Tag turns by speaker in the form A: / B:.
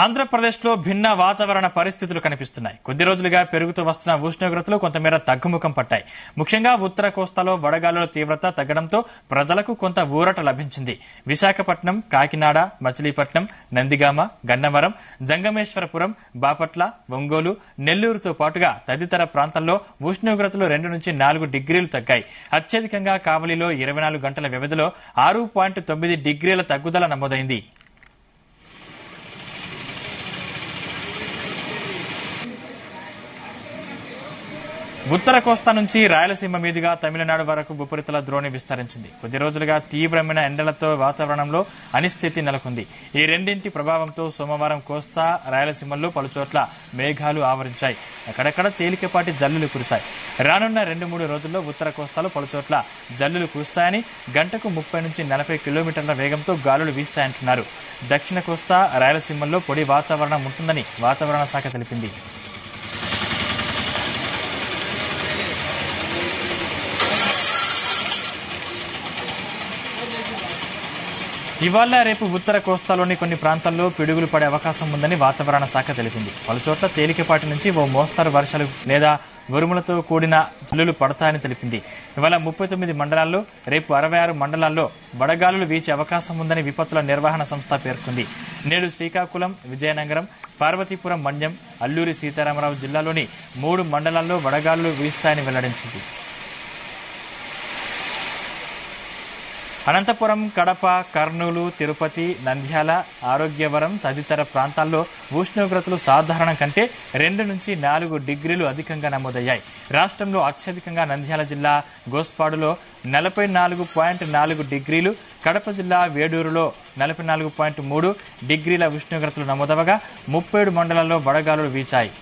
A: ఆంధ్రప్రదేశ్లో భిన్న వాతావరణ పరిస్థితులు కనిపిస్తున్నాయి. కొద్ది రోజులుగా పెరుగుతూ వస్తున్న ఉష్ణోగ్రతలు కొంతమేర తగ్గుముఖం పట్టాయి. ముఖ్యంగా ఉత్తర కోస్తాలో వడగాలుల తీవ్రత తగ్గడంతో ప్రజలకు కొంత ఊరట లభించింది. విశాఖపట్నం, కాకినాడ, మచిలీపట్నం, నందిగామ, గన్నవరం, జంగమేశ్వరపురం, బాపట్ల, ఒంగోలు, నెల్లూరుతో పాటుగా తదితర ప్రాంతాల్లో ఉష్ణోగ్రతలు 2 నుంచి 4 డిగ్రీలు తగ్గాయి. అత్యధికంగా కావలిలో 24 గంటల వ్యవధిలో 6.9 డిగ్రీల తగ్గుదల నమోదైంది. ఉత్తర కోస్తా నుంచి రాయలసీమ మీదుగా తమిళనాడు వరకు ఉపరితల ద్రోణి విస్తరించింది. కొద్ది రోజులుగా తీవ్రమైన ఎండలతో వాతావరణంలో అనిశ్చితి నెలకొంది. ఈ రెండింటి ప్రభావంతో సోమవారం కోస్తా, రాయలసీమల్లో పలుచోట్ల మేఘాలు ఆవరించాయి. అక్కడక్కడ తేలికపాటి జల్లులు కురిశాయి. రానున్న 2-3 రోజుల్లో ఉత్తర కోస్తాలో పలుచోట్ల జల్లులు కురుస్తాయని, గంటకు 30 నుంచి 40 కిలోమీటర్ల వేగంతో గాలులు వీస్తాయంటున్నారు. దక్షిణ కోస్తా, రాయలసీమల్లో పొడి వాతావరణం ఉంటుందని వాతావరణ శాఖ తెలిపింది. ఇవాళ రేపు ఉత్తర కోస్తాలోని కొన్ని ప్రాంతాల్లో పిడుగులు పడే అవకాశం ఉందని వాతావరణ శాఖ తెలిపింది. పలుచోట్ల తేలికపాటి నుంచి ఓ మోస్తరు వర్షాలు లేదా ఉరుములతో కూడిన జల్లులు పడతాయని తెలిపింది. ఇవాళ 39 మండలాల్లో, రేపు 66 మండలాల్లో వడగాలులు వీచే అవకాశం ఉందని విపత్తుల నిర్వహణ సంస్థ పేర్కొంది. నేడు శ్రీకాకుళం, విజయనగరం, పార్వతీపురం, మన్యం, అల్లూరి సీతారామరాజు జిల్లాలోని 3 మండలాల్లో వడగాలులు వీస్తాయని వెల్లడించింది. అనంతపురం, కడప, కర్నూలు, తిరుపతి, నంద్యాల, ఆరోగ్యవరం తదితర ప్రాంతాల్లో ఉష్ణోగ్రతలు సాధారణం కంటే 2 నుంచి 4 డిగ్రీలు అధికంగా నమోదయ్యాయి. రాష్ట్రంలో అత్యధికంగా నంద్యాల జిల్లా గోస్పాడులో 44.4 డిగ్రీలు, కడప జిల్లా వేడూరులో 44.3 డిగ్రీల ఉష్ణోగ్రతలు నమోదవగా 37 మండలాల్లో వడగాలులు వీచాయి.